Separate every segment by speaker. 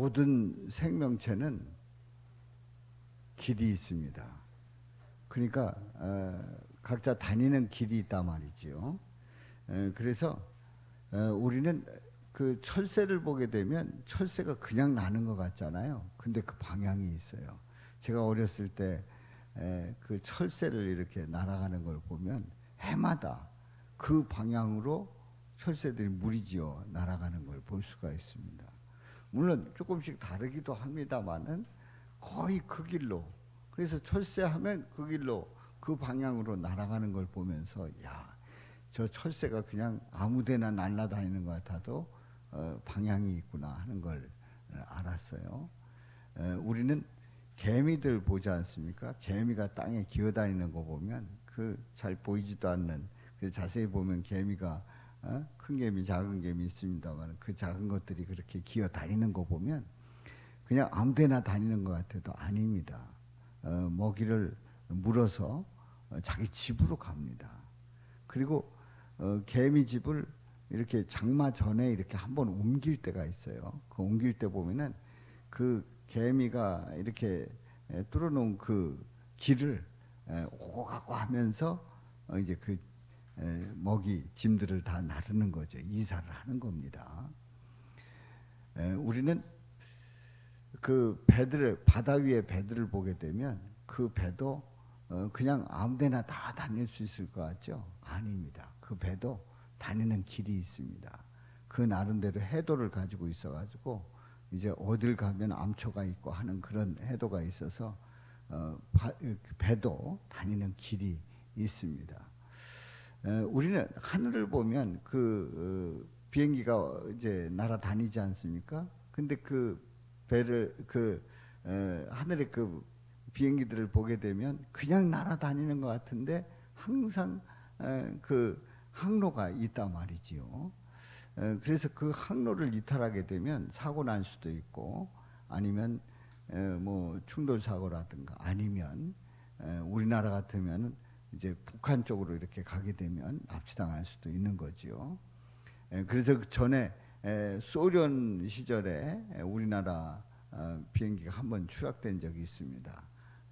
Speaker 1: 모든 생명체는 길이 있습니다. 그러니까 각자 다니는 길이 있단 말이지요. 그래서 우리는 그 철새를 보게 되면 철새가 그냥 나는 것 같잖아요. 근데 그 방향이 있어요. 제가 어렸을 때 그 철새를 이렇게 날아가는 걸 보면 해마다 그 방향으로 철새들이 무리지어 날아가는 걸 볼 수가 있습니다. 물론 조금씩 다르기도 합니다만은 거의 그 길로, 그래서 철새하면 그 길로 그 방향으로 날아가는 걸 보면서 야, 저 철새가 그냥 아무데나 날아다니는 것 같아도 방향이 있구나 하는 걸 알았어요. 우리는 개미들 보지 않습니까? 개미가 땅에 기어다니는 거 보면 그 잘 보이지도 않는, 자세히 보면 개미가 큰 개미, 작은 개미 있습니다만 그 작은 것들이 그렇게 기어다니는 거 보면 그냥 아무데나 다니는 것 같아도 아닙니다. 먹이를 물어서 자기 집으로 갑니다. 그리고 개미 집을 이렇게 장마 전에 이렇게 한번 옮길 때가 있어요. 그 옮길 때 보면은 그 개미가 이렇게 뚫어놓은 그 길을 오고 가고 하면서 이제 그 먹이 짐들을 다 나르는 거죠. 이사를 하는 겁니다. 우리는 그 배들을, 바다 위에 배들을 보게 되면 그 배도 그냥 아무데나 다 다닐 수 있을 것 같죠? 아닙니다. 그 배도 다니는 길이 있습니다. 그 나름대로 해도를 가지고 있어가지고 이제 어딜 가면 암초가 있고 하는 그런 해도가 있어서 배도 다니는 길이 있습니다. 우리는 하늘을 보면 그 비행기가 이제 날아다니지 않습니까? 근데 그 배를 하늘에 그 비행기들을 보게 되면 그냥 날아다니는 것 같은데 항상 그 항로가 있단 말이지요. 그래서 그 항로를 이탈하게 되면 사고 날 수도 있고 아니면 뭐 충돌 사고라든가 아니면 우리나라 같으면 이제 북한 쪽으로 이렇게 가게 되면 납치당할 수도 있는 거지요. 그래서 전에 소련 시절에 우리나라 비행기가 한번 추락된 적이 있습니다.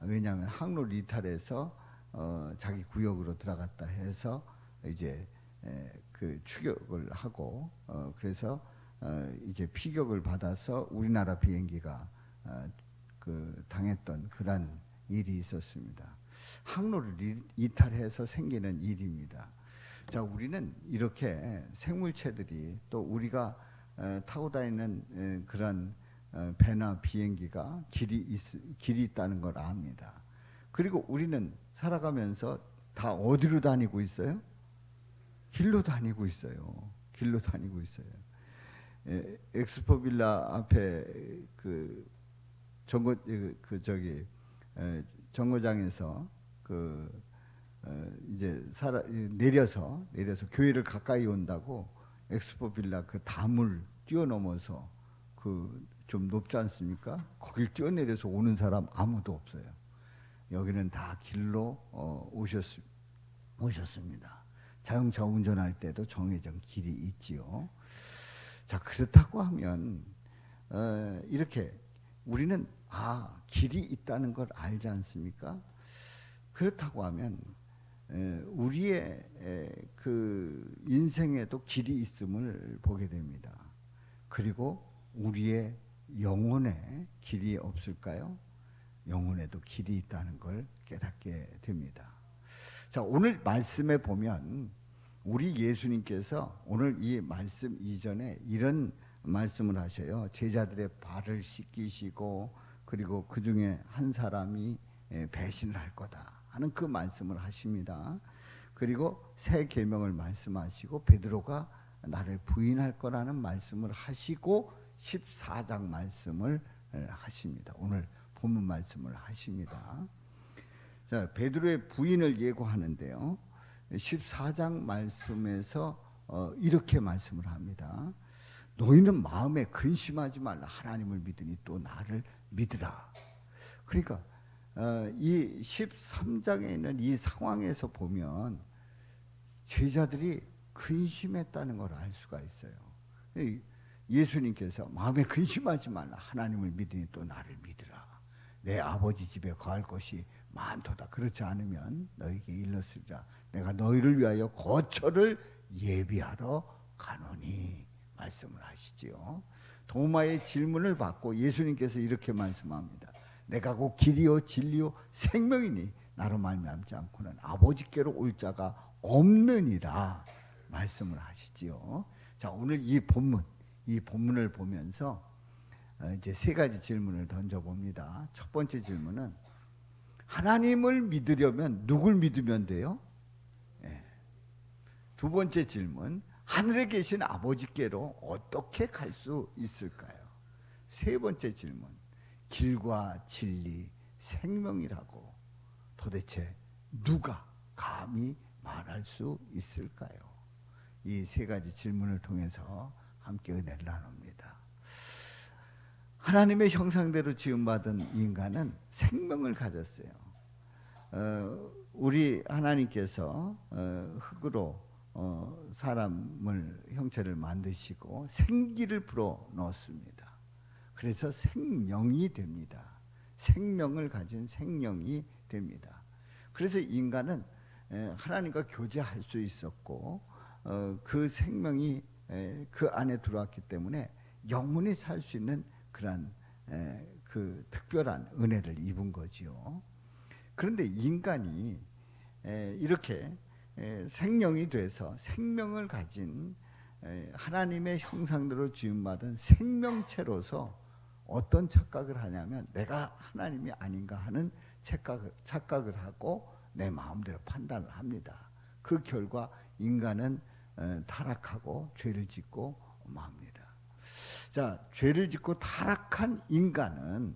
Speaker 1: 왜냐하면 항로를 이탈해서 자기 구역으로 들어갔다 해서 이제 그 추격을 하고 그래서 이제 피격을 받아서 우리나라 비행기가 그 당했던 그런 일이 있었습니다. 항로를 이탈해서 생기는 일입니다. 자, 우리는 이렇게 생물체들이 또 우리가 타고 다니는 그런 배나 비행기가 길이 있다는 걸 압니다. 그리고 우리는 살아가면서 다 어디로 다니고 있어요? 길로 다니고 있어요. 길로 다니고 있어요. 엑스포 빌라 앞에 그 정거장에서 이제 내려서 교회를 가까이 온다고 엑스포 빌라 그 담을 뛰어넘어서 좀 높지 않습니까? 거길 뛰어내려서 오는 사람 아무도 없어요. 여기는 다 길로 오셨습니다. 자동차 운전할 때도 정해진 길이 있지요. 자, 그렇다고 하면 이렇게 우리는 길이 있다는 걸 알지 않습니까? 그렇다고 하면 우리의 그 인생에도 길이 있음을 보게 됩니다. 그리고 우리의 영혼에 길이 없을까요? 영혼에도 길이 있다는 걸 깨닫게 됩니다. 자, 오늘 말씀에 보면 우리 예수님께서 오늘 이 말씀 이전에 이런 말씀을 하셔요. 제자들의 발을 씻기시고 그리고 그 중에 한 사람이 배신을 할 거다 하는 그 말씀을 하십니다. 그리고 새 계명을 말씀하시고 베드로가 나를 부인할 거라는 말씀을 하시고 14장 말씀을 하십니다. 오늘 본문 말씀을 하십니다. 자, 베드로의 부인을 예고하는데요. 14장 말씀에서 이렇게 말씀을 합니다. 너희는 마음에 근심하지 말라. 하나님을 믿으니 또 나를 믿으라. 그러니까 이 13장에 있는 이 상황에서 보면 제자들이 근심했다는 걸 알 수가 있어요. 예수님께서 마음에 근심하지 말라. 하나님을 믿으니 또 나를 믿으라. 내 아버지 집에 거할 것이 많도다. 그렇지 않으면 너희에게 일렀으리라. 내가 너희를 위하여 거처를 예비하러 가노니 말씀을 하시지요. 도마의 질문을 받고 예수님께서 이렇게 말씀합니다. 내가 곧 길이요 진리요 생명이니 나로 말미암지 않고는 아버지께로 올 자가 없느니라 말씀을 하시지요. 자, 오늘 이 본문을 보면서 이제 세 가지 질문을 던져봅니다. 첫 번째 질문은 하나님을 믿으려면 누굴 믿으면 돼요? 두 번째 질문, 하늘에 계신 아버지께로 어떻게 갈 수 있을까요? 세 번째 질문, 길과 진리, 생명이라고 도대체 누가 감히 말할 수 있을까요? 이 세 가지 질문을 통해서 함께 은혜를 나눕니다. 하나님의 형상대로 지음받은 인간은 생명을 가졌어요. 우리 하나님께서 흙으로 사람을 형체를 만드시고 생기를 불어 넣었습니다. 그래서 생명이 됩니다. 생명을 가진 생명이 됩니다. 그래서 인간은 하나님과 교제할 수 있었고 그 생명이 그 안에 들어왔기 때문에 영원히 살 수 있는 그런 그 특별한 은혜를 입은 거지요. 그런데 인간이 이렇게 생명이 돼서 생명을 가진 하나님의 형상대로 지음받은 생명체로서 어떤 착각을 하냐면 내가 하나님이 아닌가 하는 착각을 하고 내 마음대로 판단을 합니다. 그 결과 인간은 타락하고 죄를 짓고 맙니다. 자, 죄를 짓고 타락한 인간은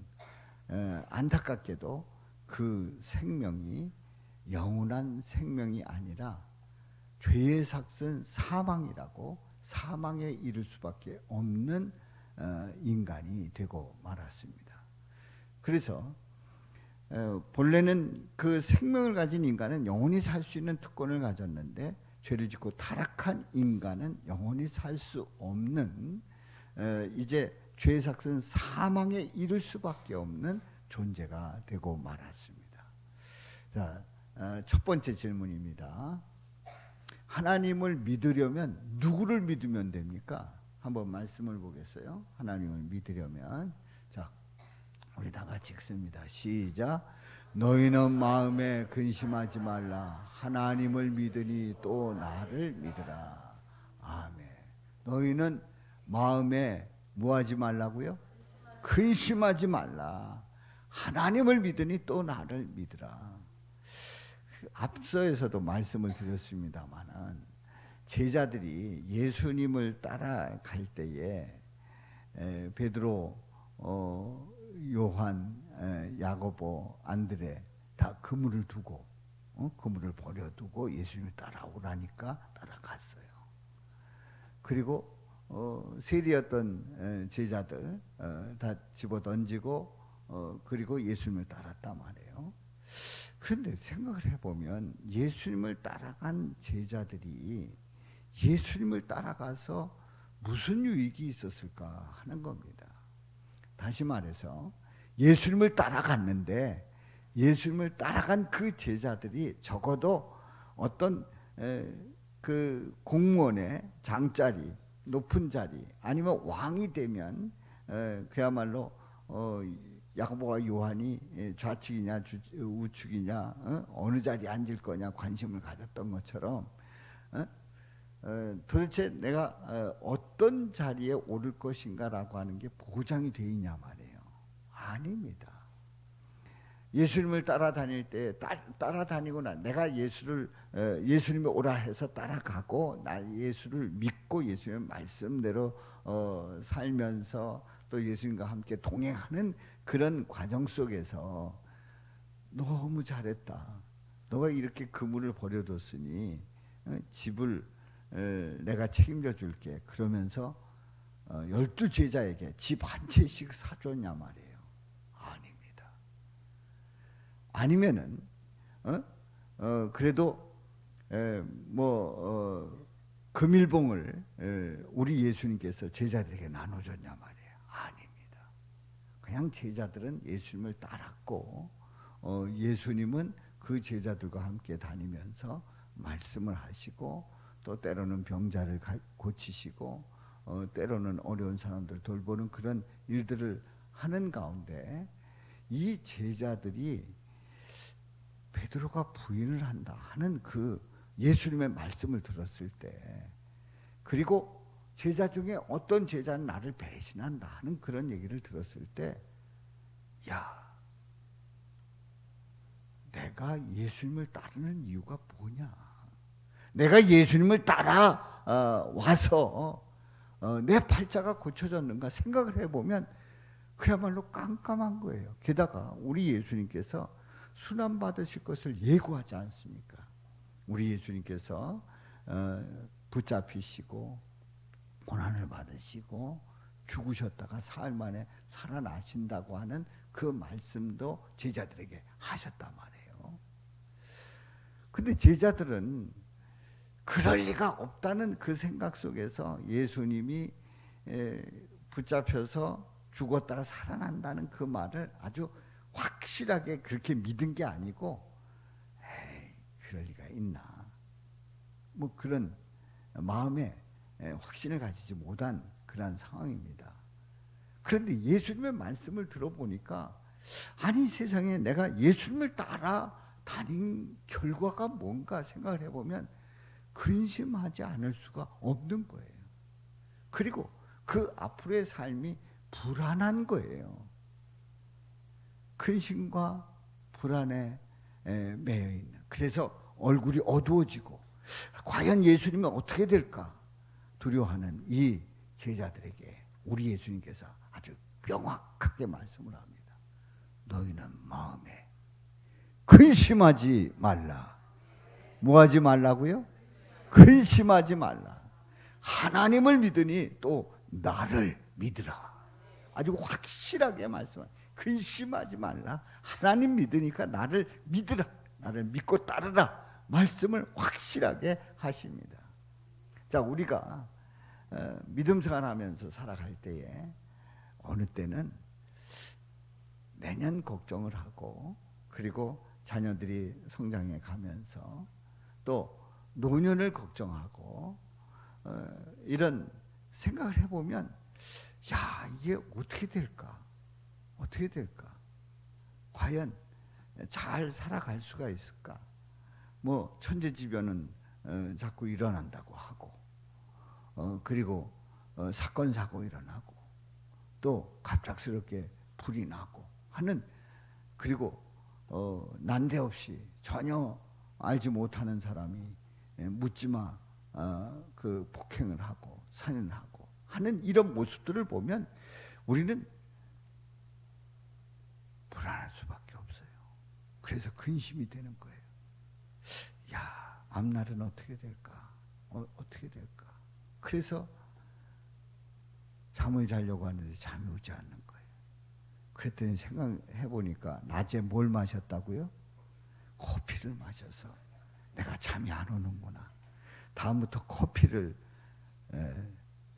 Speaker 1: 안타깝게도 그 생명이 영원한 생명이 아니라 죄의 삭은 사망이라고 사망에 이를 수밖에 없는 인간이 되고 말았습니다. 그래서 본래는 그 생명을 가진 인간은 영원히 살 수 있는 특권을 가졌는데 죄를 짓고 타락한 인간은 영원히 살 수 없는 이제 죄의 삭은 사망에 이를 수밖에 없는 존재가 되고 말았습니다. 자, 첫 번째 질문입니다. 하나님을 믿으려면 누구를 믿으면 됩니까? 한번 말씀을 보겠어요. 하나님을 믿으려면 자, 우리 다 같이 읽습니다. 시작. 너희는 마음에 근심하지 말라. 하나님을 믿으니 또 나를 믿으라. 아멘. 너희는 마음에 뭐하지 말라고요? 근심하지 말라. 하나님을 믿으니 또 나를 믿으라. 앞서에서도 말씀을 드렸습니다마는 제자들이 예수님을 따라갈 때에 베드로, 요한, 야고보, 안드레 다 그물을 두고 그물을 버려두고 예수님을 따라오라니까 따라갔어요. 그리고 세리였던 제자들 다 집어던지고 그리고 예수님을 따랐단 말이에요. 그런데 생각을 해보면 예수님을 따라간 제자들이 예수님을 따라가서 무슨 유익이 있었을까 하는 겁니다. 다시 말해서 예수님을 따라갔는데 예수님을 따라간 그 제자들이 적어도 어떤 그 공무원의 장자리, 높은 자리 아니면 왕이 되면 그야말로 야고보와 요한이 좌측이냐 우측이냐 어느 자리에 앉을 거냐 관심을 가졌던 것처럼 도대체 내가 어떤 자리에 오를 것인가라고 하는 게 보장이 돼 있냐 말이에요. 아닙니다. 예수님을 따라다닐 때 따라다니거나 내가 예수님이 오라 해서 따라가고 나 예수를 믿고 예수님의 말씀대로 살면서 또 예수님과 함께 동행하는 그런 과정 속에서 너무 잘했다. 너가 이렇게 그물을 버려뒀으니 집을 내가 책임져 줄게. 그러면서 12제자에게 집 한 채씩 사줬냐 말이에요. 아닙니다. 아니면은 그래도 금일봉을 우리 예수님께서 제자들에게 나눠줬냐 말이에요. 아닙니다. 그냥 제자들은 예수님을 따랐고 예수님은 그 제자들과 함께 다니면서 말씀을 하시고 또 때로는 병자를 고치시고 때로는 어려운 사람들 돌보는 그런 일들을 하는 가운데 이 제자들이 베드로가 부인을 한다 하는 그 예수님의 말씀을 들었을 때, 그리고 제자 중에 어떤 제자는 나를 배신한다 하는 그런 얘기를 들었을 때, 야, 내가 예수님을 따르는 이유가 뭐냐? 내가 예수님을 따라 와서 내 팔자가 고쳐졌는가 생각을 해보면 그야말로 깜깜한 거예요. 게다가 우리 예수님께서 순환 받으실 것을 예고하지 않습니까? 우리 예수님께서 붙잡히시고 고난을 받으시고 죽으셨다가 사흘 만에 살아나신다고 하는 그 말씀도 제자들에게 하셨단 말이에요. 근데 제자들은 그럴 리가 없다는 그 생각 속에서 예수님이 붙잡혀서 죽었다가 살아난다는 그 말을 아주 확실하게 그렇게 믿은 게 아니고, 에이, 그럴 리가 있나, 뭐 그런 마음에 확신을 가지지 못한 그런 상황입니다. 그런데 예수님의 말씀을 들어보니까, 아니 세상에 내가 예수님을 따라 다닌 결과가 뭔가 생각을 해보면 근심하지 않을 수가 없는 거예요. 그리고 그 앞으로의 삶이 불안한 거예요. 근심과 불안에 매여 있는. 그래서 얼굴이 어두워지고 과연 예수님은 어떻게 될까 두려워하는 이 제자들에게 우리 예수님께서 아주 명확하게 말씀을 합니다. 너희는 마음에 근심하지 말라. 뭐 하지 말라고요? 근심하지 말라. 하나님을 믿으니 또 나를 믿으라. 아주 확실하게 말씀합니다. 근심하지 말라. 하나님 믿으니까 나를 믿으라. 나를 믿고 따르라. 말씀을 확실하게 하십니다. 자, 우리가 믿음 생활하면서 살아갈 때에 어느 때는 내년 걱정을 하고, 그리고 자녀들이 성장해 가면서 또 노년을 걱정하고 이런 생각을 해보면, 야, 이게 어떻게 될까? 어떻게 될까? 과연 잘 살아갈 수가 있을까? 뭐 천재지변은 자꾸 일어난다고 하고, 그리고 사건 사고 일어나고, 또 갑작스럽게 불이 나고 하는, 그리고 난데없이 전혀 알지 못하는 사람이 묻지마 그 폭행을 하고 살인을 하고 하는 이런 모습들을 보면 우리는 불안할 수밖에 없어요. 그래서 근심이 되는 거예요. 야, 앞날은 어떻게 될까? 어떻게 될까? 그래서 잠을 자려고 하는데 잠이 오지 않는 거예요. 그랬더니 생각해 보니까 낮에 뭘 마셨다고요? 커피를 마셔서 내가 잠이 안 오는구나. 다음부터 커피를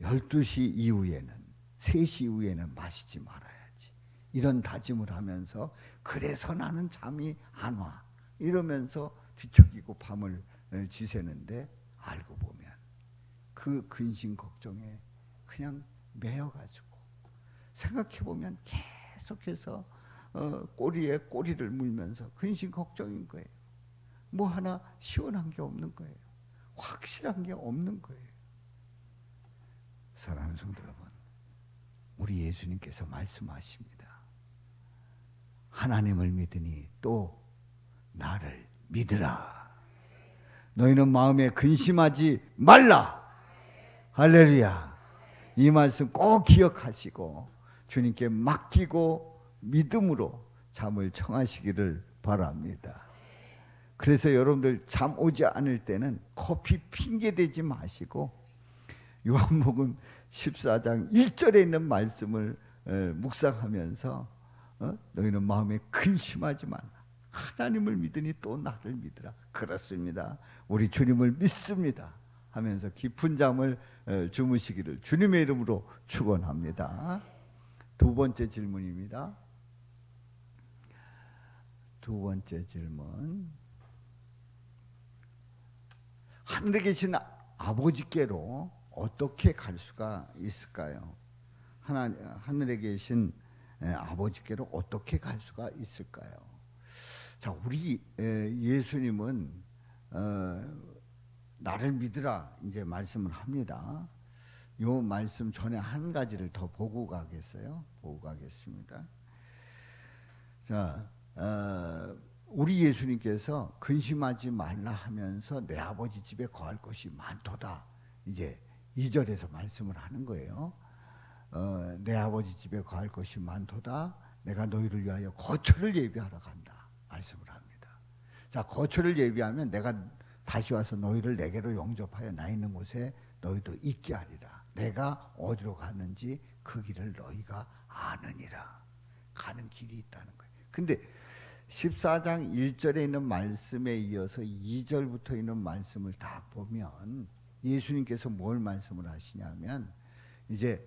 Speaker 1: 12시 이후에는, 3시 이후에는 마시지 말아야지. 이런 다짐을 하면서, 그래서 나는 잠이 안 와. 이러면서 뒤척이고 밤을 지새는데, 알고 보면 그 근심 걱정에 그냥 매여가지고, 생각해보면 계속해서 꼬리에 꼬리를 물면서 근심 걱정인 거예요. 뭐 하나 시원한 게 없는 거예요. 확실한 게 없는 거예요. 사랑하는 성도 여러분, 우리 예수님께서 말씀하십니다. 하나님을 믿으니 또 나를 믿으라. 너희는 마음에 근심하지 말라. 할렐루야. 이 말씀 꼭 기억하시고 주님께 맡기고 믿음으로 잠을 청하시기를 바랍니다. 그래서 여러분들 잠 오지 않을 때는 커피 핑계 대지 마시고 요한복음 14장 1절에 있는 말씀을 묵상하면서 너희는 마음에 근심하지 말라. 하나님을 믿으니 또 나를 믿으라. 그렇습니다. 우리 주님을 믿습니다. 하면서 깊은 잠을 주무시기를 주님의 이름으로 축원합니다. 두 번째 질문입니다. 두 번째 질문. 하늘에 계신 아버지께로 어떻게 갈 수가 있을까요? 하늘에 계신 아버지께로 어떻게 갈 수가 있을까요? 자, 우리 예수님은 나를 믿으라 이제 말씀을 합니다. 요 말씀 전에 한 가지를 더 보고 가겠어요. 보고 가겠습니다. 자, 우리 예수님께서 근심하지 말라 하면서 내 아버지 집에 거할 것이 많도다. 이제 2절에서 말씀을 하는 거예요. 내 아버지 집에 거할 것이 많도다. 내가 너희를 위하여 거처를 예비하러 간다. 말씀을 합니다. 자, 거처를 예비하면 내가 다시 와서 너희를 내게로 영접하여 나 있는 곳에 너희도 있게 하리라. 내가 어디로 가는지 그 길을 너희가 아느니라. 가는 길이 있다는 거예요. 근데 14장 1절에 있는 말씀에 이어서 2절부터 있는 말씀을 다 보면 예수님께서 뭘 말씀을 하시냐면 이제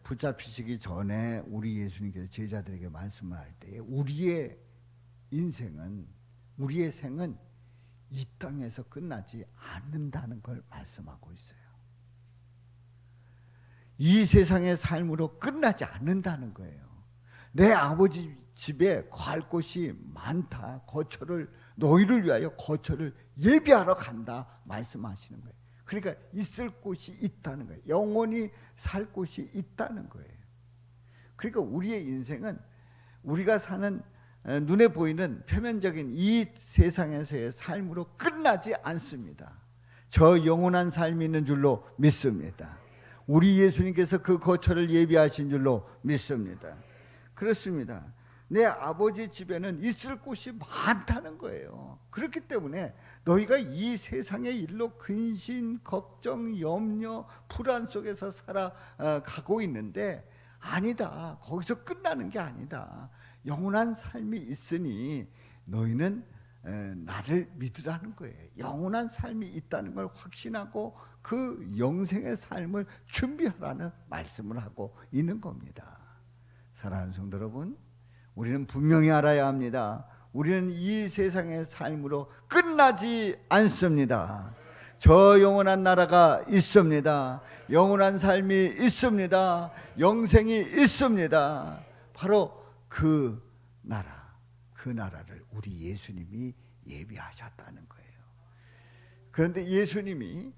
Speaker 1: 붙잡히시기 전에 우리 예수님께서 제자들에게 말씀을 할 때 우리의 인생은, 우리의 생은 이 땅에서 끝나지 않는다는 걸 말씀하고 있어요. 이 세상의 삶으로 끝나지 않는다는 거예요. 내 아버지 집에 갈 곳이 많다. 거처를, 너희를 위하여 거처를 예비하러 간다 말씀하시는 거예요. 그러니까 있을 곳이 있다는 거예요. 영원히 살 곳이 있다는 거예요. 그러니까 우리의 인생은 우리가 사는 눈에 보이는 표면적인 이 세상에서의 삶으로 끝나지 않습니다. 저 영원한 삶이 있는 줄로 믿습니다. 우리 예수님께서 그 거처를 예비하신 줄로 믿습니다. 그렇습니다. 내 아버지 집에는 있을 곳이 많다는 거예요. 그렇기 때문에 너희가 이 세상의 일로 근심, 걱정, 염려, 불안 속에서 살아가고 있는데 아니다. 거기서 끝나는 게 아니다. 영원한 삶이 있으니 너희는 나를 믿으라는 거예요. 영원한 삶이 있다는 걸 확신하고 그 영생의 삶을 준비하라는 말씀을 하고 있는 겁니다. 사랑하는 성도 여러분, 우리는 분명히 알아야 합니다. 우리는 이 세상의 삶으로 끝나지 않습니다. 저 영원한 나라가 있습니다. 영원한 삶이 있습니다. 영생이 있습니다. 바로 그 나라, 그 나라를 우리 예수님이 예비하셨다는 거예요. 그런데 예수님이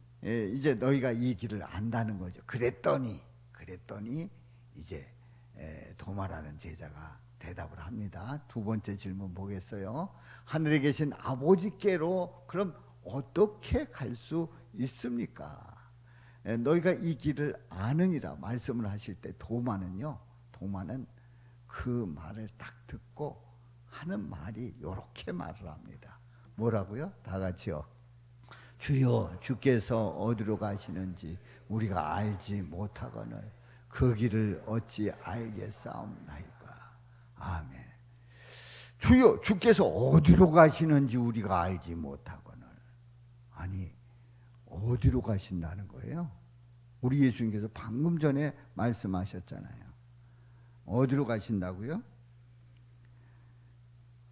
Speaker 1: 이제 너희가 이 길을 안다는 거죠. 그랬더니 이제 도마라는 제자가 대답을 합니다. 두 번째 질문 보겠어요. 하늘에 계신 아버지께로 그럼 어떻게 갈 수 있습니까? 너희가 이 길을 아느니라 말씀을 하실 때 도마는 그 말을 딱 듣고 하는 말이 이렇게 말을 합니다. 뭐라고요? 다 같이요. 주여, 주께서 어디로 가시는지 우리가 알지 못하거늘 그 길을 어찌 알겠사옵나이까. 아멘. 주여, 주께서 어디로 가시는지 우리가 알지 못하거늘. 아니, 어디로 가신다는 거예요? 우리 예수님께서 방금 전에 말씀하셨잖아요. 어디로 가신다고요?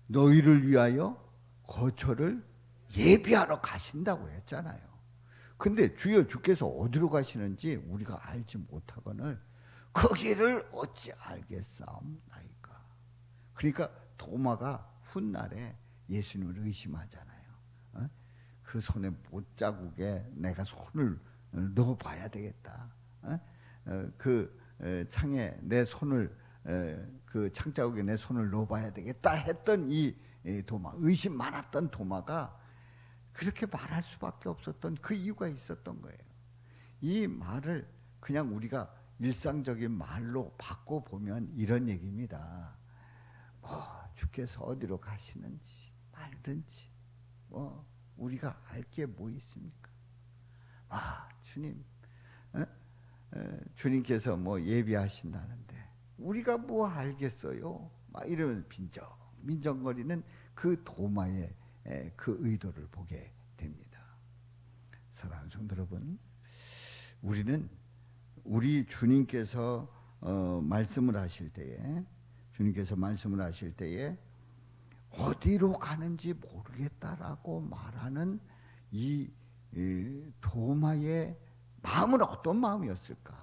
Speaker 1: 너희를 위하여 거처를 예비하러 가신다고 했잖아요. 근데 주여, 주께서 어디로 가시는지 우리가 알지 못하거늘 그 길을 어찌 알겠사옵나이까. 그러니까 도마가 훗날에 예수님을 의심하잖아요. 그 손에 못자국에 내가 손을 넣어봐야 되겠다. 그 창에 내 손을, 그 창자국에 내 손을 넣어봐야 되겠다 했던 이 도마, 의심 많았던 도마가 그렇게 말할 수밖에 없었던 그 이유가 있었던 거예요. 이 말을 그냥 우리가 일상적인 말로 바꿔보면 이런 얘기입니다. 주께서 어디로 가시는지 말든지 우리가 알 게 뭐 있습니까? 주님, 주님께서 뭐 예비하신다는데 우리가 뭐 알겠어요? 막 이러면 민정거리는 그 도마의 그 의도를 보게 됩니다. 사랑하는 성도 여러분, 우리 주님께서 말씀을 하실 때에, 어디로 가는지 모르겠다라고 말하는 이 도마의 마음은 어떤 마음이었을까?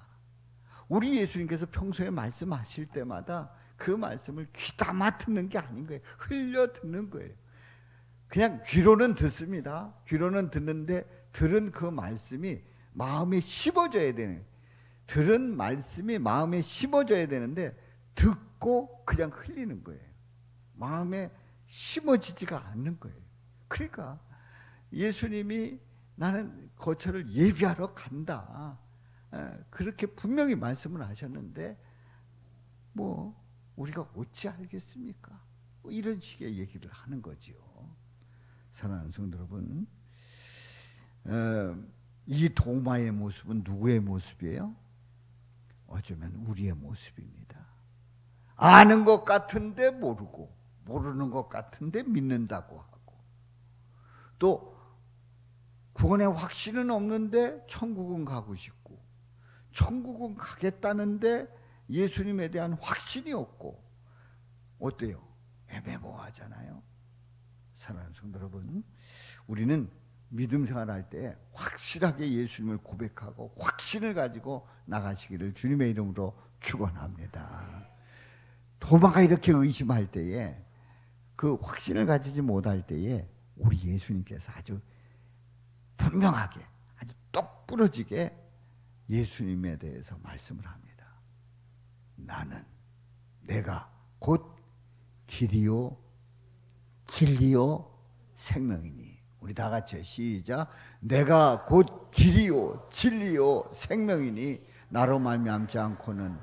Speaker 1: 우리 예수님께서 평소에 말씀하실 때마다 그 말씀을 귀담아 듣는 게 아닌 거예요. 흘려 듣는 거예요. 그냥 귀로는 듣습니다. 귀로는 듣는데 들은 그 말씀이 마음에 심어져야 되는, 들은 말씀이 마음에 심어져야 되는데 듣고 그냥 흘리는 거예요. 마음에 심어지지가 않는 거예요. 그러니까 예수님이 나는 거처를 예비하러 간다, 그렇게 분명히 말씀을 하셨는데 뭐 우리가 어찌 알겠습니까? 뭐 이런 식의 얘기를 하는 거지요. 사랑하는 성도 여러분, 이 도마의 모습은 누구의 모습이에요? 어쩌면 우리의 모습입니다. 아는 것 같은데 모르고, 모르는 것 같은데 믿는다고 하고, 또 구원의 확신은 없는데 천국은 가고 싶고, 천국은 가겠다는데 예수님에 대한 확신이 없고, 어때요? 애매모호하잖아요. 사랑하는 성도 여러분, 우리는 믿음 생활할 때 확실하게 예수님을 고백하고 확신을 가지고 나가시기를 주님의 이름으로 축원합니다. 도마가 이렇게 의심할 때에, 그 확신을 가지지 못할 때에 우리 예수님께서 아주 분명하게, 아주 똑 부러지게 예수님에 대해서 말씀을 합니다. 나는, 내가 곧 길이요 진리요 생명이니. 우리 다 같이 시작. 내가 곧 길이요 진리요 생명이니 나로 말미암지 않고는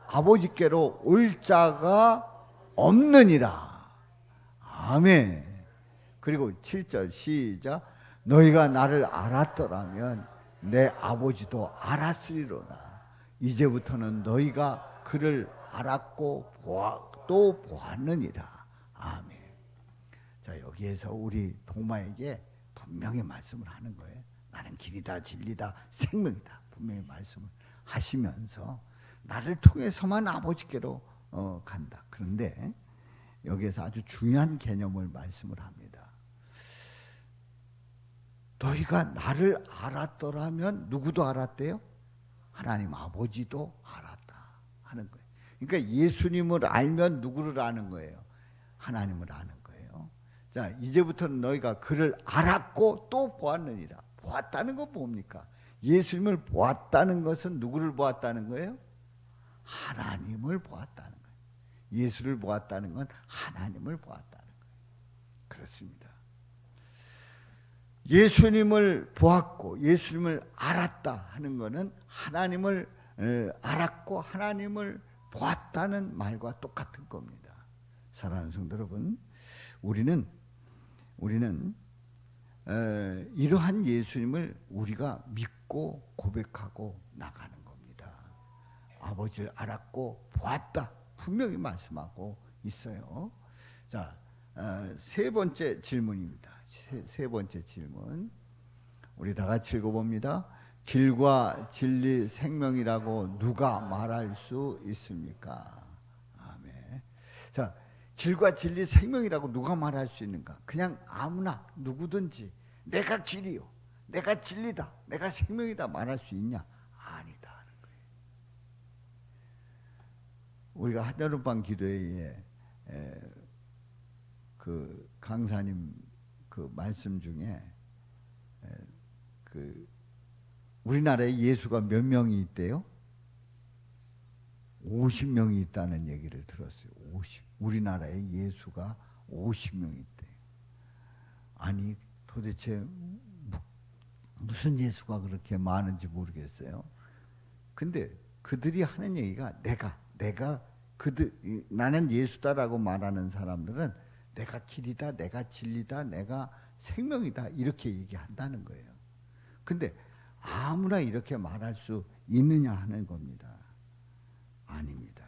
Speaker 1: 아버지께로 올 자가 없느니라. 아멘. 그리고 7절 시작. 너희가 나를 알았더라면 내 아버지도 알았으리로다. 이제부터는 너희가 그를 알았고 또 보았느니라. 아멘. 자, 여기에서 우리 도마에게 분명히 말씀을 하는 거예요. 나는 길이다 진리다 생명이다 분명히 말씀을 하시면서 나를 통해서만 아버지께로 간다. 그런데 여기에서 아주 중요한 개념을 말씀을 합니다. 너희가 나를 알았더라면, 누구도 알았대요? 하나님 아버지도 알았다 하는 거예요. 그러니까 예수님을 알면 누구를 아는 거예요? 하나님을 아는 거예요. 자, 이제부터는 너희가 그를 알았고 또 보았느니라. 보았다는 건 뭡니까? 예수님을 보았다는 것은 누구를 보았다는 거예요? 하나님을 보았다는 거예요. 예수를 보았다는 건 하나님을 보았다는 거예요. 그렇습니다. 예수님을 보았고 예수님을 알았다 하는 것은 하나님을 알았고 하나님을 보았다는 말과 똑같은 겁니다. 사랑하는 성도 여러분, 우리는 이러한 예수님을 우리가 믿고 고백하고 나가는 겁니다. 아버지를 알았고 보았다 분명히 말씀하고 있어요. 자, 세 번째 질문입니다. 세 번째 질문, 우리 다 같이 읽어봅니다. 길과 진리 생명이라고 누가 말할 수 있습니까? 아멘. 자, 길과 진리 생명이라고 누가 말할 수 있는가? 그냥 아무나 누구든지 내가 길이요, 내가 진리다, 내가 생명이다 말할 수 있냐? 아니다 하는 거예요. 우리가 한여름밤 기도회에 그 강사님 그 말씀 중에 그 우리나라에 예수가 몇 명이 있대요? 50명이 있다는 얘기를 들었어요. 우리나라에 예수가 50명이 있대요. 아니 도대체 무슨 예수가 그렇게 많은지 모르겠어요. 근데 그들이 하는 얘기가 나는 예수다라고 말하는 사람들은 내가 길이다, 내가 진리다, 내가 생명이다 이렇게 얘기한다는 거예요. 근데 아무나 이렇게 말할 수 있느냐 하는 겁니다. 아닙니다.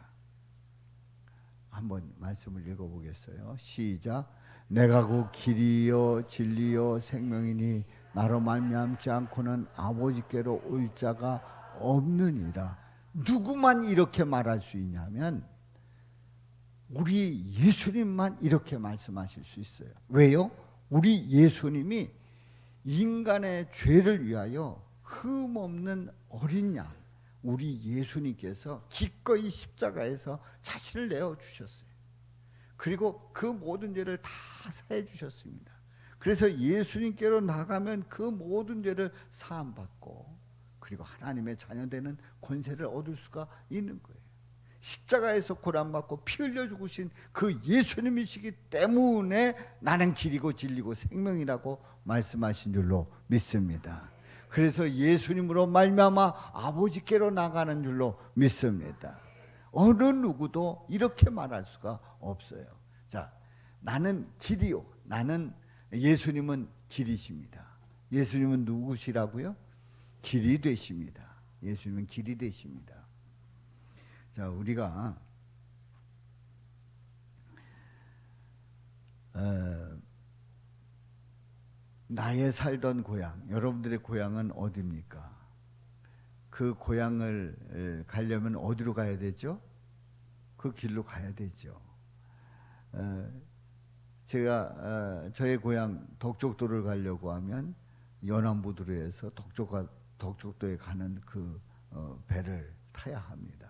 Speaker 1: 한번 말씀을 읽어보겠어요. 시작. 내가 곧 길이요 진리요 생명이니 나로 말미암지 않고는 아버지께로 올 자가 없느니라. 누구만 이렇게 말할 수 있냐면 우리 예수님만 이렇게 말씀하실 수 있어요. 왜요? 우리 예수님이 인간의 죄를 위하여 흠없는 어린 양, 우리 예수님께서 기꺼이 십자가에서 자신을 내어주셨어요. 그리고 그 모든 죄를 다 사해 주셨습니다. 그래서 예수님께로 나가면 그 모든 죄를 사함받고 그리고 하나님의 자녀되는 권세를 얻을 수가 있는 거예요. 십자가에서 고난받고 피 흘려 죽으신 그 예수님이시기 때문에 나는 길이고 진리고 생명이라고 말씀하신 줄로 믿습니다. 그래서 예수님으로 말미암아 아버지께로 나가는 줄로 믿습니다. 어느 누구도 이렇게 말할 수가 없어요. 자, 나는 길이요. 나는 예수님은 길이십니다. 예수님은 누구시라고요? 길이 되십니다. 예수님은 길이 되십니다. 자, 우리가 나의 살던 고향, 여러분들의 고향은 어디입니까? 그 고향을 가려면 어디로 가야 되죠? 그 길로 가야 되죠. 제가 저의 고향 덕적도를 가려고 하면 연안부두로에서 덕적도에 가는 그 배를 타야 합니다.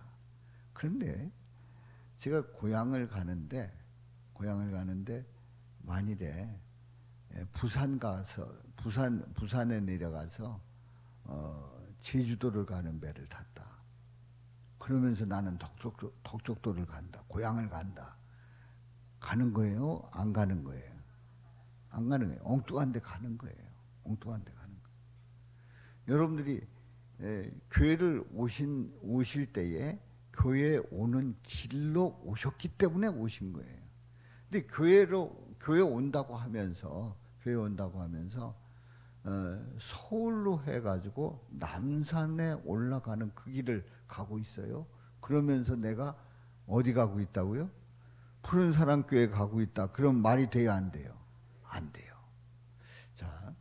Speaker 1: 그런데 제가 고향을 가는데 만일에 부산에 내려가서 제주도를 가는 배를 탔다. 그러면서 나는 덕적도를 간다. 고향을 간다. 가는 거예요? 안 가는 거예요? 안 가는 거예요. 엉뚱한 데 가는 거예요. 엉뚱한 데 가는 거예요. 여러분들이 교회를 오실 때에 교회에 오는 길로 오셨기 때문에 오신 거예요. 근데 교회 온다고 하면서 서울로 해가지고 남산에 올라가는 그 길을 가고 있어요. 그러면서 내가 어디 가고 있다고요? 푸른 사랑교회 가고 있다. 그럼 말이 돼요, 안 돼요? 안 돼요. 자,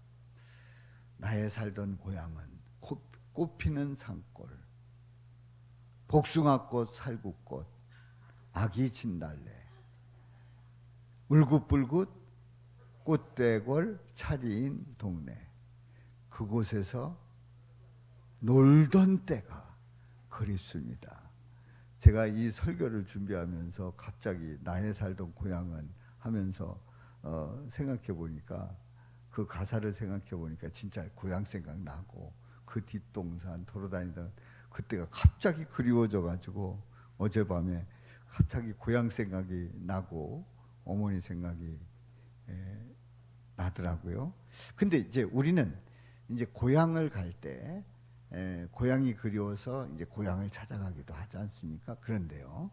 Speaker 1: 나의 살던 고향은 꽃피는 산골, 복숭아꽃, 살구꽃, 아기 진달래, 울긋불긋 꽃대골 차리인 동네. 그곳에서 놀던 때가 그립습니다. 제가 이 설교를 준비하면서 갑자기 나의 살던 고향은 하면서 생각해 보니까 그 가사를 생각해 보니까 진짜 고향 생각나고 그 뒷동산 돌아다니던 그때가 갑자기 그리워져 가지고 어젯밤에 갑자기 고향 생각이 나고 어머니 생각이 나더라고요. 근데 이제 우리는 이제 고향을 갈 때 고향이 그리워서 이제 고향을 찾아가기도 하지 않습니까? 그런데요,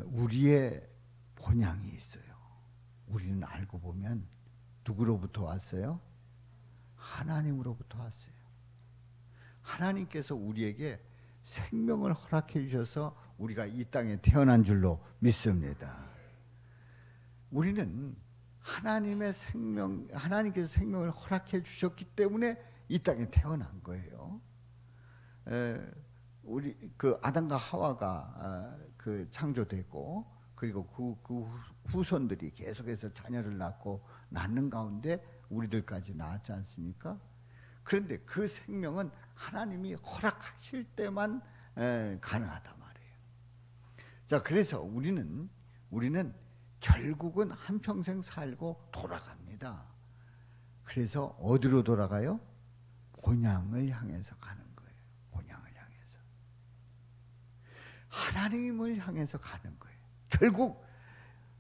Speaker 1: 우리의 본향이 있어요. 우리는 알고 보면 누구로부터 왔어요? 하나님으로부터 왔어요. 하나님께서 우리에게 생명을 허락해 주셔서 우리가 이 땅에 태어난 줄로 믿습니다. 우리는 하나님께서 생명을 허락해 주셨기 때문에 이 땅에 태어난 거예요. 우리 그 아담과 하와가 그 창조되고 그리고 그 후손들이 계속해서 자녀를 낳는 가운데 우리들까지 나왔지 않습니까? 그런데 그 생명은 하나님이 허락하실 때만 가능하단 말이에요. 자, 그래서 우리는 결국은 한평생 살고 돌아갑니다. 그래서 어디로 돌아가요? 본향을 향해서 가는 거예요. 본향을 향해서. 하나님을 향해서 가는 거예요. 결국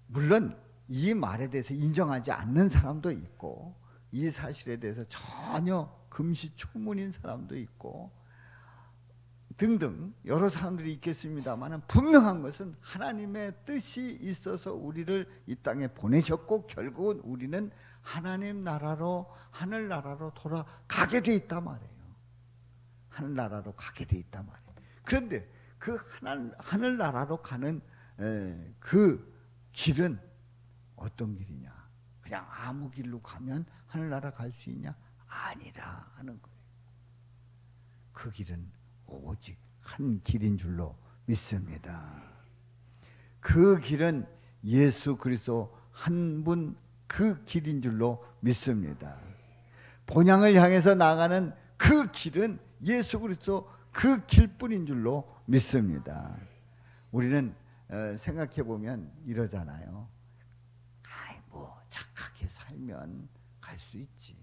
Speaker 1: 물론 이 말에 대해서 인정하지 않는 사람도 있고 이 사실에 대해서 전혀 금시초문인 사람도 있고 등등 여러 사람들이 있겠습니다만 분명한 것은 하나님의 뜻이 있어서 우리를 이 땅에 보내셨고 결국은 우리는 하나님 나라로 하늘나라로 돌아가게 돼 있단 말이에요. 하늘나라로 가게 돼 있단 말이에요. 그런데 그 하늘나라로 가는 그 길은 어떤 길이냐? 그냥 아무 길로 가면 하늘나라 갈 수 있냐? 아니라 하는 거예요. 그 길은 오직 한 길인 줄로 믿습니다. 그 길은 예수 그리스도 한 분 그 길인 줄로 믿습니다. 본향을 향해서 나가는 그 길은 예수 그리스도 그 길뿐인 줄로 믿습니다. 우리는 생각해 보면 이러잖아요. 아이 뭐 착하게 살면 갈 수 있지.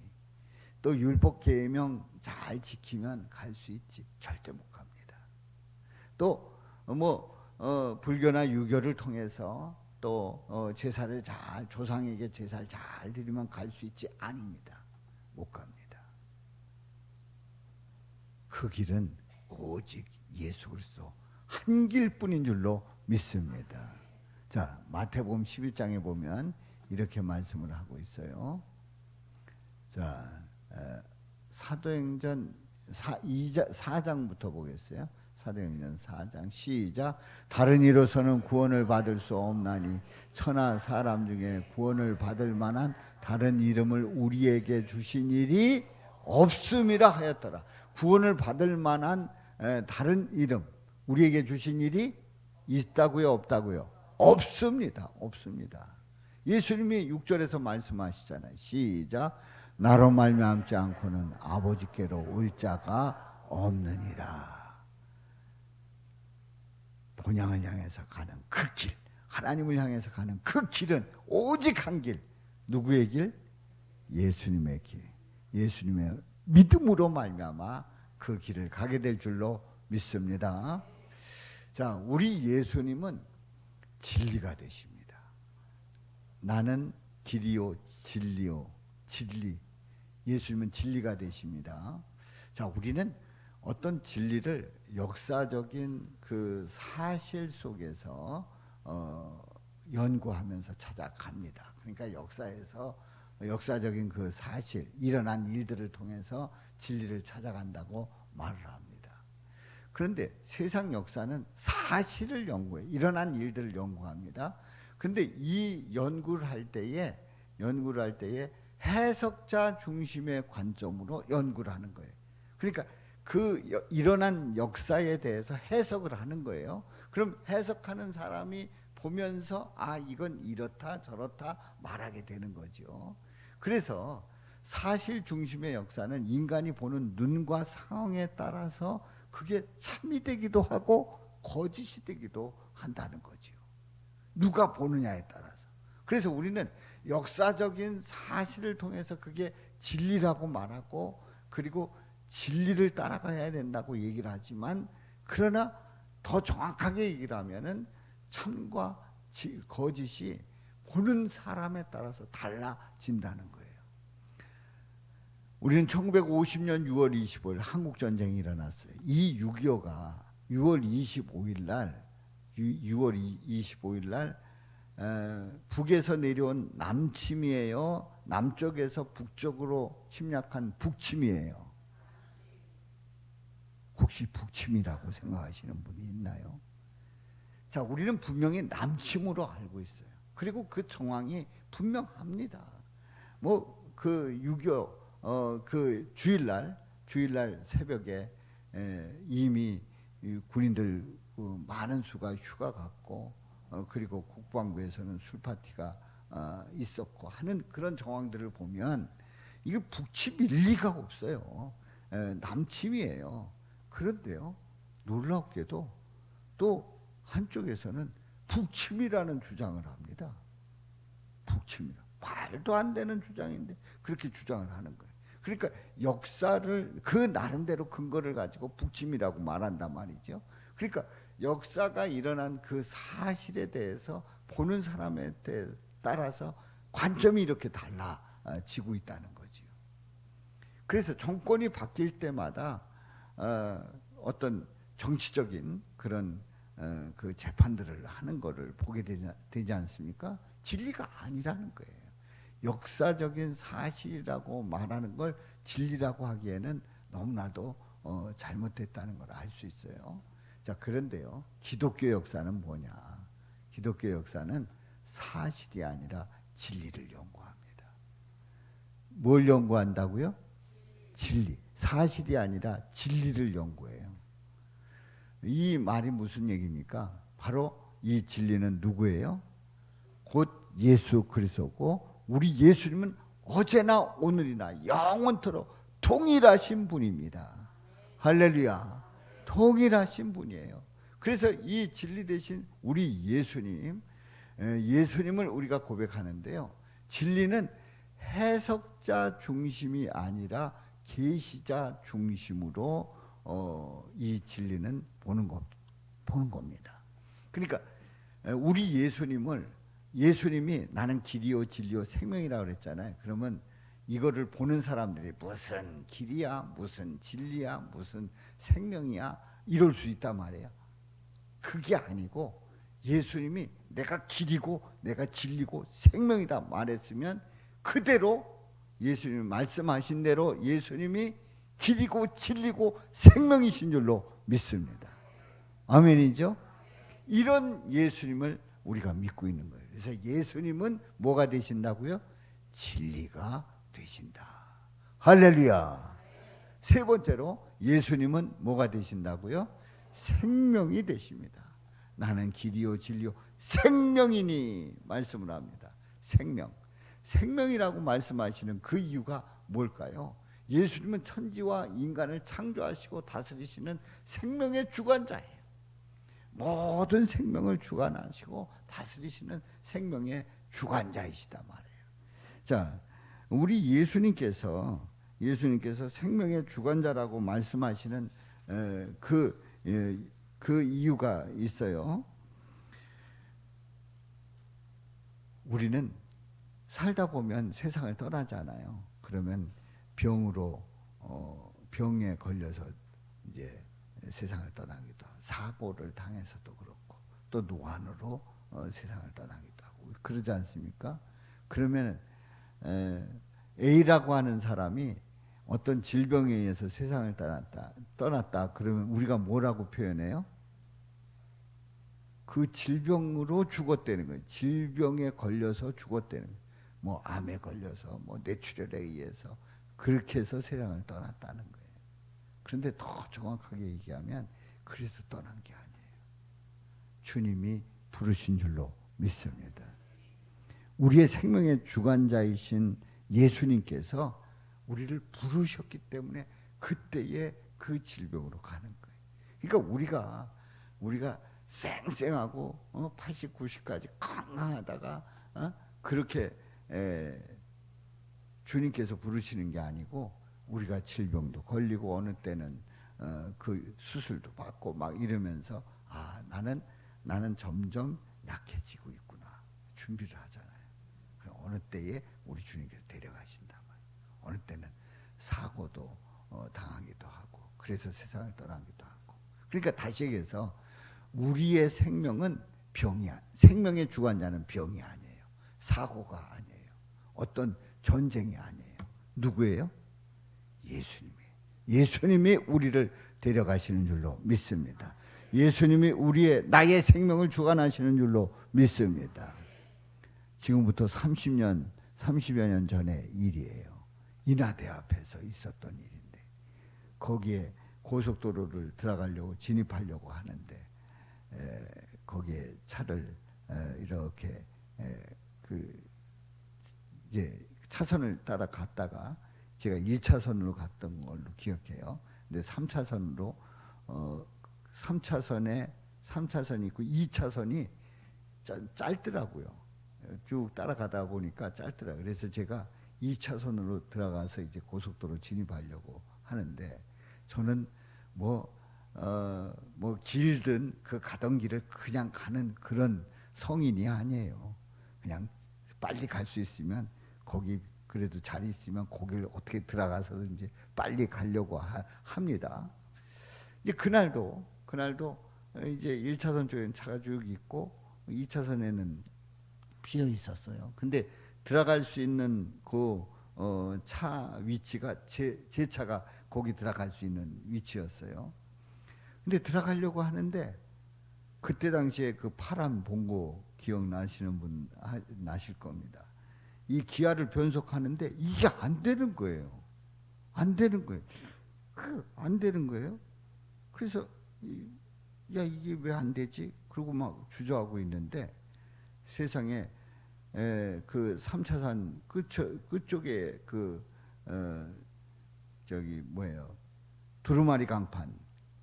Speaker 1: 또 율법 계명 잘 지키면 갈 수 있지. 절대 못 갑니다. 또 불교나 유교를 통해서 또 제사를 잘 조상에게 제사를 잘 드리면 갈 수 있지. 아닙니다. 못 갑니다. 그 길은 오직 예수 그리스도 한 길뿐인 줄로 믿습니다. 자, 마태복음 11장에 보면 이렇게 말씀을 하고 있어요. 자, 사도행전 4장부터 보겠어요. 사도행전 4장 시작. 다른 이로서는 구원을 받을 수 없나니 천하 사람 중에 구원을 받을 만한 다른 이름을 우리에게 주신 일이 없음이라 하였더라. 구원을 받을 만한 다른 이름 우리에게 주신 일이 있다고요, 없다고요? 없습니다. 없습니다. 예수님이 6절에서 말씀하시잖아요. 시작. 나로 말미암지 않고는 아버지께로 올 자가 없느니라. 본향을 향해서 가는 그 길, 하나님을 향해서 가는 그 길은 오직 한 길. 누구의 길? 예수님의 길. 예수님의 믿음으로 말미암아 그 길을 가게 될 줄로 믿습니다. 자, 우리 예수님은 진리가 되십니다. 나는 길이요 진리요 진리. 예수님은 진리가 되십니다. 자, 우리는 어떤 진리를 역사적인 그 사실 속에서 연구하면서 찾아갑니다. 그러니까 역사에서 역사적인 그 사실, 일어난 일들을 통해서 진리를 찾아간다고 말을 합니다. 그런데 세상 역사는 사실을 연구해요. 일어난 일들을 연구합니다. 근데 이 연구를 할 때에 해석자 중심의 관점으로 연구를 하는 거예요. 그러니까 그 일어난 역사에 대해서 해석을 하는 거예요. 그럼 해석하는 사람이 보면서 아, 이건 이렇다 저렇다 말하게 되는 거죠. 그래서 사실 중심의 역사는 인간이 보는 눈과 상황에 따라서 그게 참이 되기도 하고 거짓이 되기도 한다는 거죠. 누가 보느냐에 따라서. 그래서 우리는 역사적인 사실을 통해서 그게 진리라고 말하고, 그리고 진리를 따라가야 된다고 얘기를 하지만, 그러나 더 정확하게 얘기를 하면은 참과 거짓이 보는 사람에 따라서 달라진다는 거예요. 우리는 1950년 6월 25일 한국전쟁이 일어났어요. 이 6.25가 6월 25일 날 북에서 내려온 남침이에요? 남쪽에서 북쪽으로 침략한 북침이에요? 혹시 북침이라고 생각하시는 분이 있나요? 자, 우리는 분명히 남침으로 알고 있어요. 그리고 그 정황이 분명합니다. 그 6.25 그 주일날 새벽에 이미 군인들 많은 수가 휴가 갔고, 그리고 국방부에서는 술 파티가 있었고 하는 그런 정황들을 보면 이게 북침일 리가 없어요. 남침이에요. 그런데요, 놀랍게도 또 한쪽에서는 북침이라는 주장을 합니다. 북침이라. 말도 안 되는 주장인데 그렇게 주장을 하는 거예요. 그러니까 역사를 그 나름대로 근거를 가지고 북침이라고 말한단 말이죠. 그러니까 역사가 일어난 그 사실에 대해서 보는 사람에 따라서 관점이 이렇게 달라지고 있다는 거죠. 그래서 정권이 바뀔 때마다 어떤 정치적인 그런 그 재판들을 하는 거를 보게 되지 않습니까? 진리가 아니라는 거예요. 역사적인 사실이라고 말하는 걸 진리라고 하기에는 너무나도 잘못됐다는 걸 알 수 있어요. 자, 그런데요, 기독교 역사는 뭐냐? 기독교 역사는 사실이 아니라 진리를 연구합니다. 뭘 연구한다고요? 진리. 사실이 아니라 진리를 연구해요. 이 말이 무슨 얘기입니까? 바로 이 진리는 누구예요? 곧 예수 그리스도고, 우리 예수님은 어제나 오늘이나 영원토록 동일하신 분입니다. 할렐루야. 동일하신 분이에요. 그래서 이 진리 대신 우리 예수님을 우리가 고백하는데요. 진리는 해석자 중심이 아니라 계시자 중심으로 이 진리는 보는 겁니다. 그러니까 우리 예수님이 나는 길이요 진리요 생명이라고 그랬잖아요. 그러면 이거를 보는 사람들이 무슨 길이야, 무슨 진리야, 무슨 생명이야 이럴 수 있단 말이에요. 그게 아니고 예수님이 내가 길이고 내가 진리고 생명이다 말했으면 그대로 예수님이 말씀하신 대로 예수님이 길이고 진리고 생명이신 줄로 믿습니다. 아멘이죠? 이런 예수님을 우리가 믿고 있는 거예요. 그래서 예수님은 뭐가 되신다고요? 진리가 되신다. 할렐루야. 세 번째로 예수님은 뭐가 되신다고요? 생명이 되십니다. 나는 길이요 진리요 생명이니 말씀을 합니다. 생명이라고 말씀하시는 그 이유가 뭘까요? 예수님은 천지와 인간을 창조하시고 다스리시는 생명의 주관자예요. 모든 생명을 주관하시고 다스리시는 생명의 주관자이시단 말이에요. 자, 우리 예수님께서 생명의 주관자라고 말씀하시는 그 이유가 있어요. 우리는 살다 보면 세상을 떠나잖아요. 그러면 병에 걸려서 이제 세상을 떠나기도 하고, 사고를 당해서도 그렇고, 또 노안으로 세상을 떠나기도 하고 그러지 않습니까? 그러면 A라고 하는 사람이 어떤 질병에 의해서 세상을 떠났다. 그러면 우리가 뭐라고 표현해요? 그 질병으로 죽었다는 거예요. 질병에 걸려서 죽었다는 거예요. 뭐 암에 걸려서, 뭐 뇌출혈에 의해서 그렇게 해서 세상을 떠났다는 거예요. 그런데 더 정확하게 얘기하면 그래서 떠난 게 아니에요. 주님이 부르신 줄로 믿습니다. 우리의 생명의 주관자이신 예수님께서 우리를 부르셨기 때문에 그때의 그 질병으로 가는 거예요. 그러니까 우리가 쌩쌩하고 80, 90까지 건강하다가 그렇게 주님께서 부르시는 게 아니고 우리가 질병도 걸리고 어느 때는 그 수술도 받고 막 이러면서 나는 점점 약해지고 있구나 준비를 하잖아요. 그럼 어느 때에 우리 주님께서 데려가신단 말이에요. 어느 때는 사고도 당하기도 하고 그래서 세상을 떠나기도 하고. 그러니까 다시 얘기해서 우리의 생명은 생명의 주관자는 병이 아니에요. 사고가 아니에요. 어떤 전쟁이 아니에요. 누구예요? 예수님이 우리를 데려가시는 줄로 믿습니다. 예수님이 나의 생명을 주관하시는 줄로 믿습니다. 지금부터 30여 년 전의 일이에요. 인하대 앞에서 있었던 일인데 거기에 고속도로를 들어가려고 진입하려고 하는데 거기에 차를 이렇게 이제 차선을 따라 갔다가 제가 1차선으로 갔던 걸로 기억해요. 근데 3차선으로 3차선이 있고 2차선이 짧더라고요. 쭉 따라가다 보니까 짧더라고요. 그래서 제가 2차선으로 들어가서 이제 고속도로 진입하려고 하는데 저는 뭐 길든 그 가던 길을 그냥 가는 그런 성인이 아니에요. 그냥 빨리 갈 수 있으면 거기 그래도 자리 있으면 거기를 어떻게 들어가서든지 빨리 가려고 합니다. 이제 그날도 이제 1차선 쪽에는 차가 쭉 있고 2차선에는 비어 있었어요. 근데 들어갈 수 있는 그 차 위치가 제 차가 거기 들어갈 수 있는 위치였어요. 근데 들어가려고 하는데 그때 당시에 그 파란 봉고 기억나시는 분 나실 겁니다. 이 기아를 변속하는데 이게 안 되는 거예요. 안 되는 거예요. 안 되는 거예요. 그래서 야 이게 왜 안 되지? 그러고 막 주저하고 있는데 세상에 그 3차선 그쪽에 저기 뭐예요? 두루마리 강판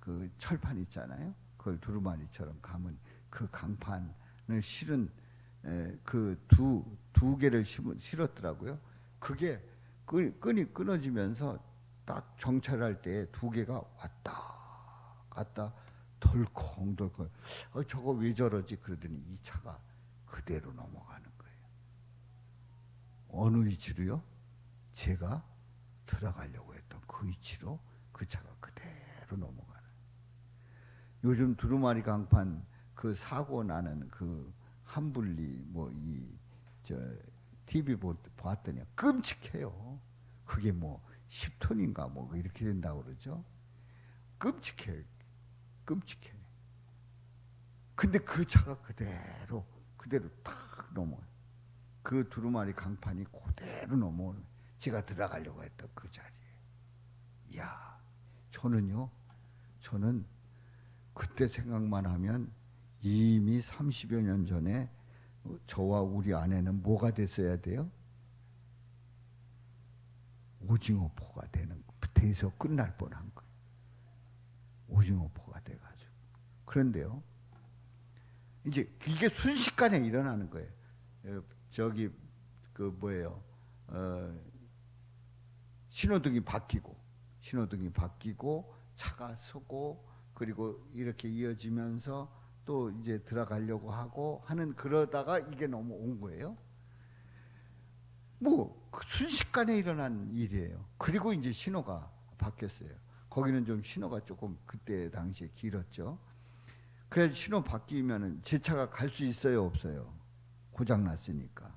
Speaker 1: 그 철판 있잖아요. 그걸 두루마리처럼 감은 그 강판을 실은 그 두 개를 실었더라고요. 그게 끈이 끊어지면서 딱 정찰할 때 두 개가 왔다 갔다 덜컹덜컹. 저거 왜 저러지? 그러더니 이 차가 그대로 넘어가는 거예요. 어느 위치로요? 제가 들어가려고 했던 그 위치로 그 차가 그대로 넘어가는. 요즘 두루마리 강판 그 사고 나는 그 한분리 뭐 TV 봤더니 끔찍해요. 그게 뭐 10톤인가 뭐 이렇게 된다고 그러죠. 끔찍해. 근데 그 차가 그대로 탁 넘어요. 그 두루마리 강판이 그대로 넘어오는. 제가 들어가려고 했던 그 자리에. 이야, 저는 그때 생각만 하면 이미 30여 년 전에 저와 우리 아내는 뭐가 됐어야 돼요? 오징어포가 돼서 끝날 뻔한 거예요. 오징어포가 돼가지고. 그런데요, 이제 이게 순식간에 일어나는 거예요. 저기 그 뭐예요? 신호등이 바뀌고 차가 서고 그리고 이렇게 이어지면서 또 이제 들어가려고 하고 하는 그러다가 이게 넘어온 거예요. 뭐 순식간에 일어난 일이에요. 그리고 이제 신호가 바뀌었어요. 거기는 좀 신호가 조금 그때 당시에 길었죠. 그래서 신호 바뀌면은 제 차가 갈 수 있어요, 없어요? 고장 났으니까.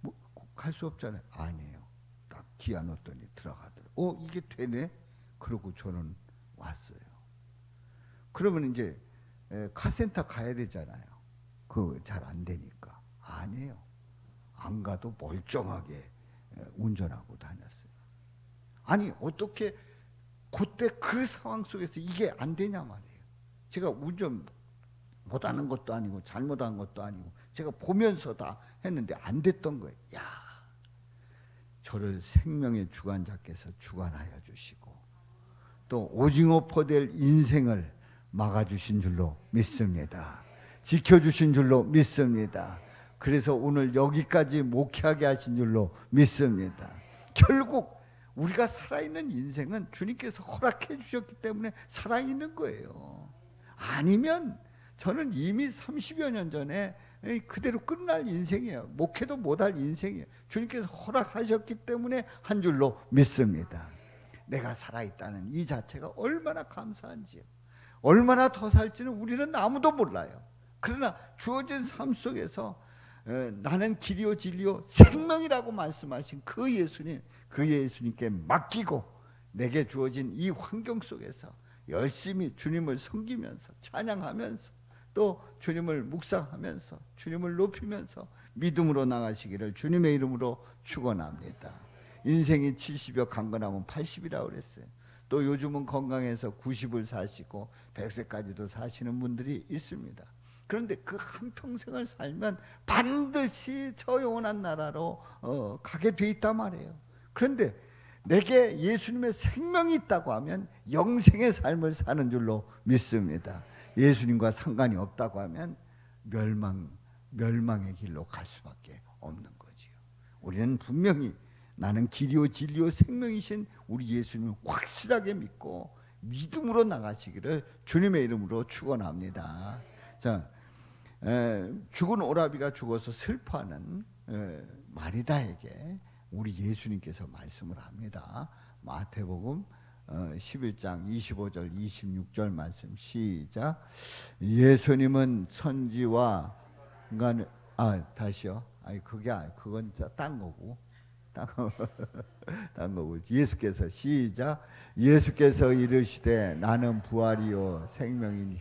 Speaker 1: 뭐 갈 수 없잖아요. 아니에요. 딱 기아 넣었더니 들어가더라고요. 이게 되네. 그러고 저는 왔어요. 그러면 이제 카센터 가야 되잖아요. 그거 잘 안 되니까. 아니에요. 안 가도 멀쩡하게 운전하고 다녔어요. 아니 어떻게 그때 그 상황 속에서 이게 안 되냐 말이에요. 제가 운전 못하는 것도 아니고 잘못한 것도 아니고 제가 보면서 다 했는데 안 됐던 거예요. 야, 저를 생명의 주관자께서 주관하여 주시고 또 오징어포 될 인생을 막아주신 줄로 믿습니다. 지켜주신 줄로 믿습니다. 그래서 오늘 여기까지 목회하게 하신 줄로 믿습니다. 결국 우리가 살아있는 인생은 주님께서 허락해 주셨기 때문에 살아있는 거예요. 아니면 저는 이미 30여 년 전에 그대로 끝날 인생이에요. 목회도 못할 인생이에요. 주님께서 허락하셨기 때문에 한 줄로 믿습니다. 내가 살아있다는 이 자체가 얼마나 감사한지요. 얼마나 더 살지는 우리는 아무도 몰라요. 그러나 주어진 삶 속에서 나는 길이요 진리요 생명이라고 말씀하신 그 예수님께 맡기고 내게 주어진 이 환경 속에서 열심히 주님을 섬기면서 찬양하면서 또 주님을 묵상하면서 주님을 높이면서 믿음으로 나가시기를 주님의 이름으로 축원합니다. 인생이 70여 강건하면 80이라고 그랬어요. 또 요즘은 건강해서 90을 사시고 100세까지도 사시는 분들이 있습니다. 그런데 그 한평생을 살면 반드시 저 영원한 나라로 가게 돼 있단 말이에요. 그런데 내게 예수님의 생명이 있다고 하면 영생의 삶을 사는 줄로 믿습니다. 예수님과 상관이 없다고 하면 멸망의 길로 갈 수밖에 없는 거지요. 우리는 분명히 나는 길이요 진리요 생명이신 우리 예수님을 확실하게 믿고 믿음으로 나가시기를 주님의 이름으로 축원합니다. 자, 죽은 오라비가 죽어서 슬퍼하는 마리다에게 우리 예수님께서 말씀을 합니다. 마태복음 11장 25절 26절 말씀 시작. 예수님은 선지와 다시요. 그건 딴 거고. 딴 거고. 예수께서 시작. 예수께서 이르시되 나는 부활이요 생명이니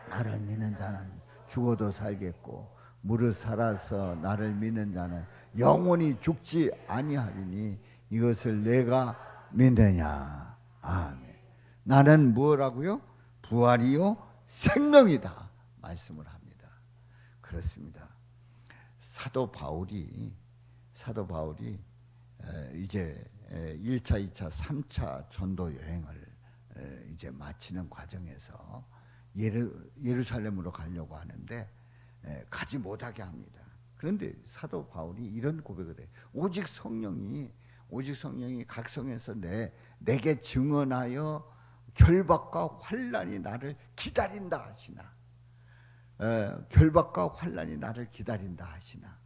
Speaker 1: 나를 믿는 자는 죽어도 살겠고 무릇 살아서 나를 믿는 자는 영원히 죽지 아니하리니 이것을 내가 믿느냐. 아멘. 나는 뭐라고요? 부활이요 생명이다 말씀을 합니다. 그렇습니다. 사도 바울이 이제 1차, 2차, 3차 전도 여행을 이제 마치는 과정에서 예루살렘으로 가려고 하는데 가지 못하게 합니다. 그런데 사도 바울이 이런 고백을 해요. 오직 성령이 각성해서 내게 증언하여 결박과 환난이 나를 기다린다 하시나, 결박과 환난이 나를 기다린다 하시나,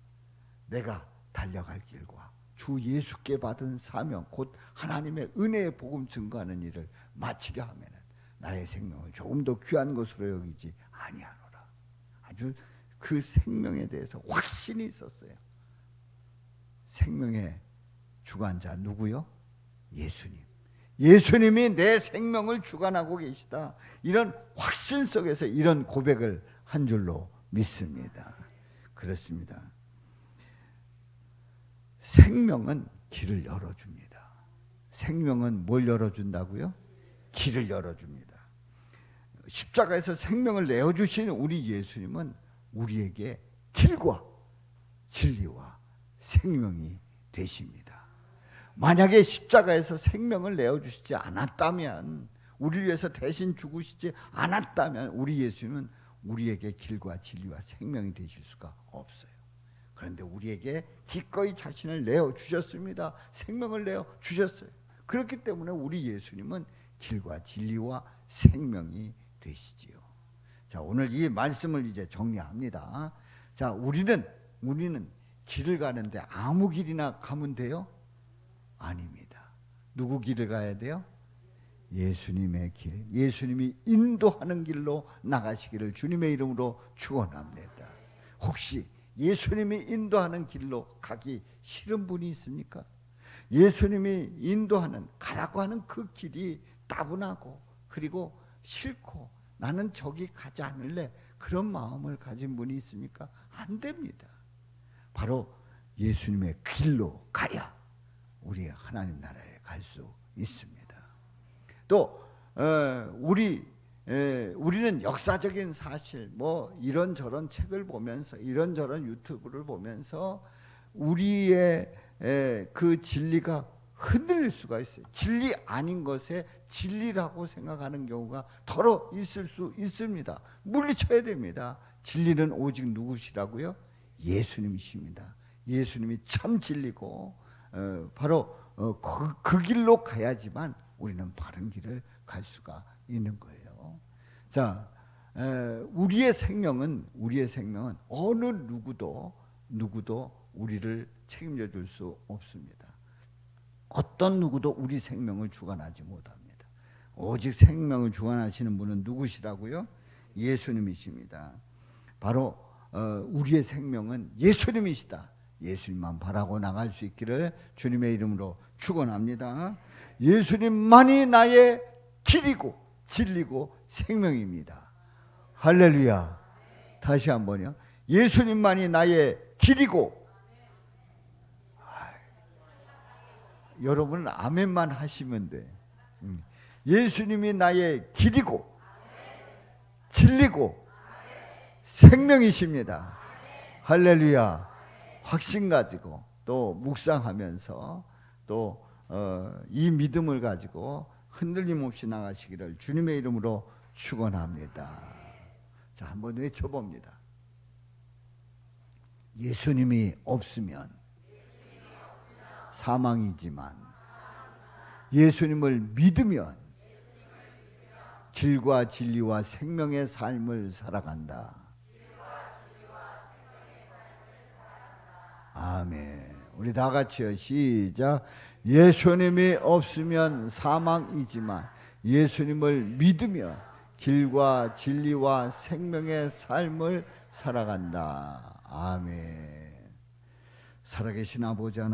Speaker 1: 내가 달려갈 길과 주 예수께 받은 사명 곧 하나님의 은혜의 복음 증거하는 일을 마치려 하면 나의 생명을 조금 더 귀한 것으로 여기지 아니하노라. 아주 그 생명에 대해서 확신이 있었어요. 생명의 주관자 누구요? 예수님. 예수님이 내 생명을 주관하고 계시다. 이런 확신 속에서 이런 고백을 한 줄로 믿습니다. 그렇습니다. 생명은 길을 열어줍니다. 생명은 뭘 열어준다고요? 길을 열어줍니다. 십자가에서 생명을 내어주신 우리 예수님은 우리에게 길과 진리와 생명이 되십니다. 만약에 십자가에서 생명을 내어주시지 않았다면, 우리를 위해서 대신 죽으시지 않았다면 우리 예수님은 우리에게 길과 진리와 생명이 되실 수가 없어요. 그런데 우리에게 기꺼이 자신을 내어주셨습니다. 생명을 내어주셨어요. 그렇기 때문에 우리 예수님은 길과 진리와 생명이 되시지요. 자, 오늘 이 말씀을 이제 정리합니다. 자, 우리는 길을 가는데 아무 길이나 가면 돼요? 아닙니다. 누구 길을 가야 돼요? 예수님의 길, 예수님이 인도하는 길로 나가시기를 주님의 이름으로 축원합니다. 혹시 예수님이 인도하는 길로 가기 싫은 분이 있습니까? 예수님이 인도하는, 가라고 하는 그 길이 따분하고 그리고 싫고 나는 저기 가지 않을래, 그런 마음을 가진 분이 있습니까? 안 됩니다. 바로 예수님의 길로 가야 우리 하나님 나라에 갈 수 있습니다. 또 우리는 역사적인 사실, 뭐 이런저런 책을 보면서, 이런저런 유튜브를 보면서 우리의 그 진리가 흔들릴 수가 있어요. 진리 아닌 것에 진리라고 생각하는 경우가 더러 있을 수 있습니다. 물리쳐야 됩니다. 진리는 오직 누구시라고요? 예수님이십니다. 예수님이 참 진리고 바로 그 길로 가야지만 우리는 바른 길을 갈 수가 있는 거예요. 자, 우리의 생명은 어느 누구도 우리를 책임져 줄 수 없습니다. 어떤 누구도 우리 생명을 주관하지 못합니다. 오직 생명을 주관하시는 분은 누구시라고요? 예수님이십니다. 바로 우리의 생명은 예수님이시다. 예수님만 바라고 나갈 수 있기를 주님의 이름으로 축원합니다. 예수님만이 나의 길이고 진리고 생명입니다. 할렐루야. 다시 한번요. 예수님만이 나의 길이고, 여러분은 아멘만 하시면 돼. 예수님이 나의 길이고 진리고 생명이십니다. 할렐루야. 확신 가지고 또 묵상하면서 또 이 믿음을 가지고 흔들림 없이 나가시기를 주님의 이름으로 축원합니다. 자, 한번 외쳐봅니다. 예수님이 없으면 사망이지만 예수님을 믿으면 길과 진리와 생명의 삶을 살아간다. 아멘. 우리 다 같이요. 시작. 예수님이 없으면 사망이지만 예수님을 믿으며 길과 진리와 생명의 삶을 살아간다. 아멘. 살아계신 아버지 하나님,